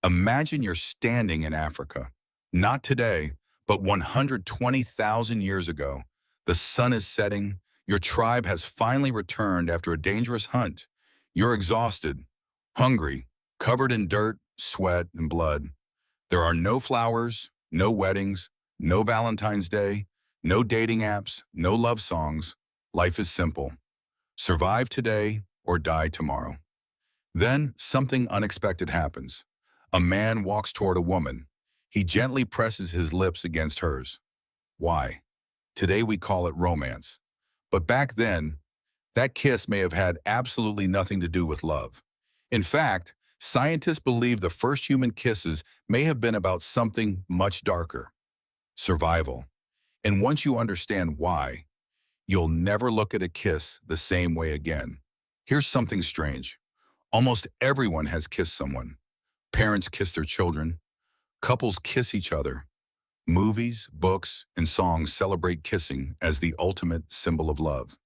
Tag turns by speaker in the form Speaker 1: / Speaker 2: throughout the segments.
Speaker 1: Imagine you're standing in Africa. Not today, but 120,000 years ago. The sun is setting. Your tribe has finally returned after a dangerous hunt. You're exhausted, hungry, covered in dirt, sweat, and blood. There are no flowers, no weddings, no Valentine's Day, no dating apps, no love songs. Life is simple. Survive today or die tomorrow. Then something unexpected happens. A man walks toward a woman. He gently presses his lips against hers. Why? Today we call it romance. But back then, that kiss may have had absolutely nothing to do with love. In fact, scientists believe the first human kisses may have been about something much darker: survival. And once you understand why, you'll never look at a kiss the same way again. Here's something strange. Almost everyone has kissed someone. Parents kiss their children. Couples kiss each other. Movies, books, and songs celebrate kissing as the ultimate symbol of love.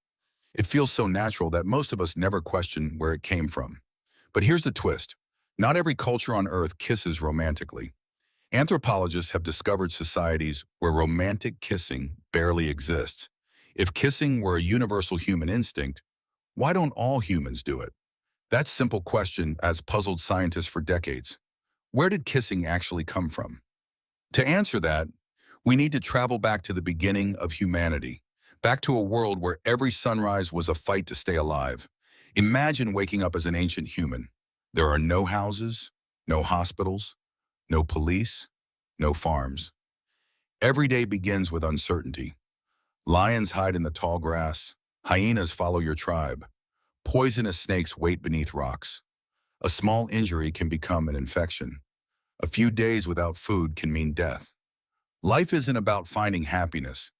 Speaker 1: It feels so natural that most of us never question where it came from. But here's the twist. Not every culture on Earth kisses romantically. Anthropologists have discovered societies where romantic kissing barely exists. If kissing were a universal human instinct, why don't all humans do it? That simple question has puzzled scientists for decades. Where did kissing actually come from? To answer that, we need to travel back to the beginning of humanity, back to a world where every sunrise was a fight to stay alive. Imagine waking up as an ancient human. There are no houses, no hospitals, no police, no farms. Every day begins with uncertainty. Lions hide in the tall grass. Hyenas follow your tribe. Poisonous snakes wait beneath rocks. A small injury can become an infection. A few days without food can mean death. Life isn't about finding happiness.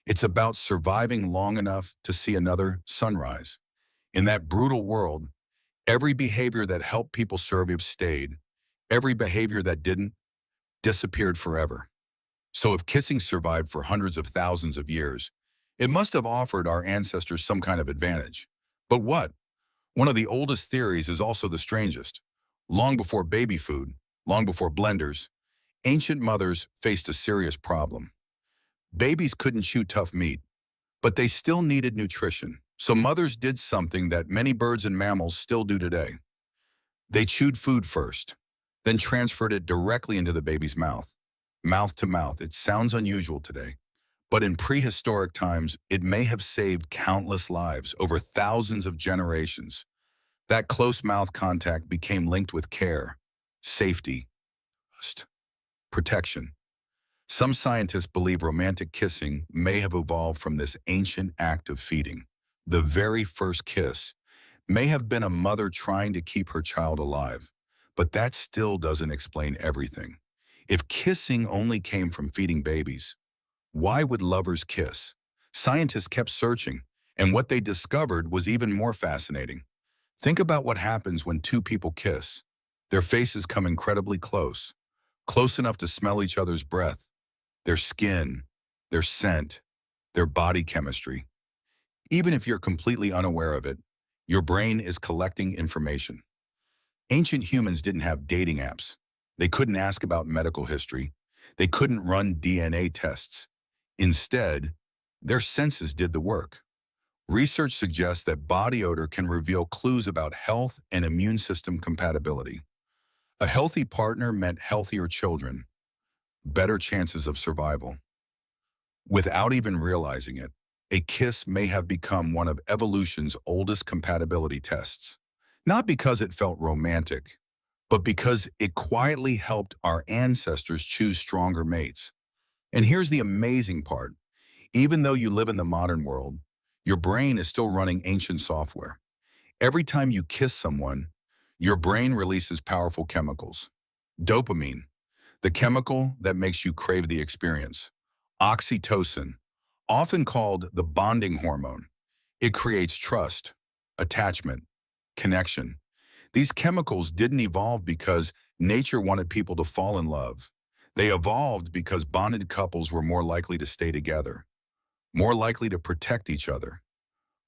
Speaker 1: It's about surviving long enough to see another sunrise. In that brutal world, every behavior that helped people survive stayed. Every behavior that didn't disappeared forever. So if kissing survived for hundreds of thousands of years, it must have offered our ancestors some kind of advantage. But what? One of the oldest theories is also the strangest. Long before baby food, long before blenders, ancient mothers faced a serious problem. Babies couldn't chew tough meat, but they still needed nutrition. So mothers did something that many birds and mammals still do today. They chewed food first, then transferred it directly into the baby's mouth. Mouth to mouth. It sounds unusual today, but in prehistoric times, it may have saved countless lives over thousands of generations. That close mouth contact became linked with care, safety, trust, protection. Some scientists believe romantic kissing may have evolved from this ancient act of feeding. The very first kiss may have been a mother trying to keep her child alive, but that still doesn't explain everything. If kissing only came from feeding babies, why would lovers kiss? Scientists kept searching, and what they discovered was even more fascinating. Think about what happens when two people kiss. Their faces come incredibly close, close enough to smell each other's breath, their skin, their scent, their body chemistry. Even if you're completely unaware of it, your brain is collecting information. Ancient humans didn't have dating apps. They couldn't ask about medical history. They couldn't run DNA tests. Instead, their senses did the work. Research suggests that body odor can reveal clues about health and immune system compatibility. A healthy partner meant healthier children, better chances of survival. Without even realizing it, a kiss may have become one of evolution's oldest compatibility tests. Not because it felt romantic, but because it quietly helped our ancestors choose stronger mates. And here's the amazing part. Even though you live in the modern world, your brain is still running ancient software. Every time you kiss someone, your brain releases powerful chemicals. Dopamine, the chemical that makes you crave the experience. Oxytocin, often called the bonding hormone. It creates trust, attachment, connection. These chemicals didn't evolve because nature wanted people to fall in love. They evolved because bonded couples were more likely to stay together, more likely to protect each other,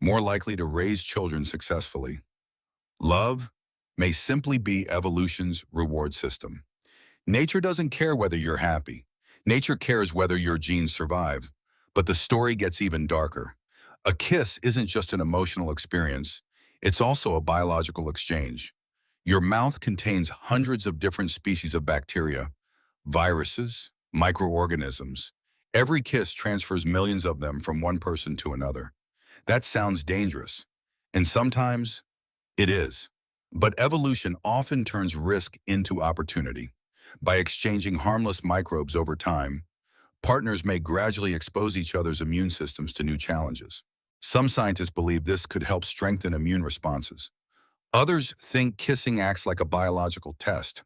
Speaker 1: more likely to raise children successfully. Love may simply be evolution's reward system. Nature doesn't care whether you're happy. Nature cares whether your genes survive. But the story gets even darker. A kiss isn't just an emotional experience. It's also a biological exchange. Your mouth contains hundreds of different species of bacteria, viruses, microorganisms. Every kiss transfers millions of them from one person to another. That sounds dangerous. And sometimes it is. But evolution often turns risk into opportunity. By exchanging harmless microbes over time, partners may gradually expose each other's immune systems to new challenges. Some scientists believe this could help strengthen immune responses. Others think kissing acts like a biological test.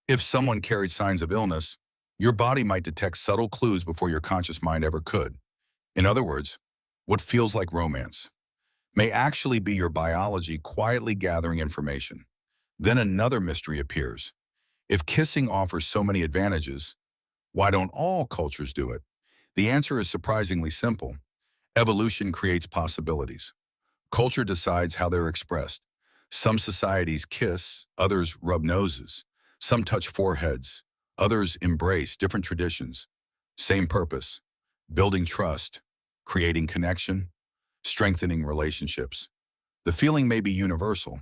Speaker 1: If someone carried signs of illness, your body might detect subtle clues before your conscious mind ever could. In other words, what feels like romance may actually be your biology quietly gathering information. Then another mystery appears. If kissing offers so many advantages, why don't all cultures do it? The answer is surprisingly simple. Evolution creates possibilities. Culture decides how they're expressed. Some societies kiss, others rub noses. Some touch foreheads, others embrace different traditions. Same purpose, building trust, creating connection, strengthening relationships. The feeling may be universal,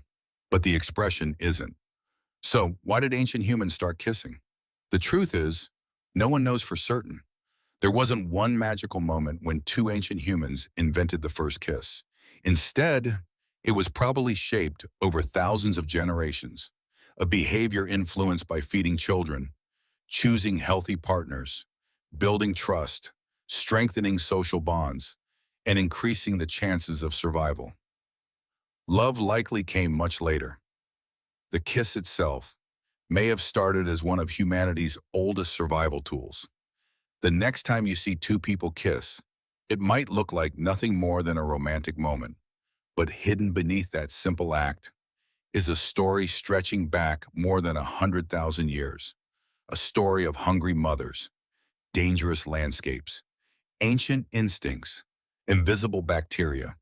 Speaker 1: but the expression isn't. So, why did ancient humans start kissing? The truth is, no one knows for certain. There wasn't one magical moment when two ancient humans invented the first kiss. Instead, it was probably shaped over thousands of generations, a behavior influenced by feeding children, choosing healthy partners, building trust, strengthening social bonds, and increasing the chances of survival. Love likely came much later. The kiss itself may have started as one of humanity's oldest survival tools. The next time you see two people kiss, it might look like nothing more than a romantic moment, but hidden beneath that simple act is a story stretching back more than 100,000 years. A story of hungry mothers, dangerous landscapes, ancient instincts, invisible bacteria,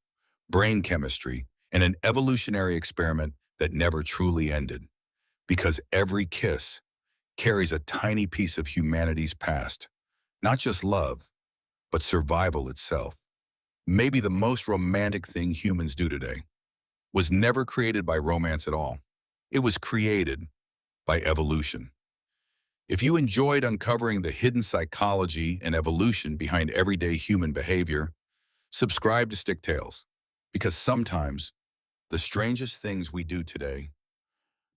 Speaker 1: brain chemistry, and an evolutionary experiment that never truly ended. Because every kiss carries a tiny piece of humanity's past, not just love, but survival itself. Maybe the most romantic thing humans do today was never created by romance at all. It was created by evolution. If you enjoyed uncovering the hidden psychology and evolution behind everyday human behavior, subscribe to Stick Tales, because sometimes the strangest things we do today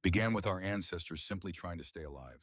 Speaker 1: began with our ancestors simply trying to stay alive.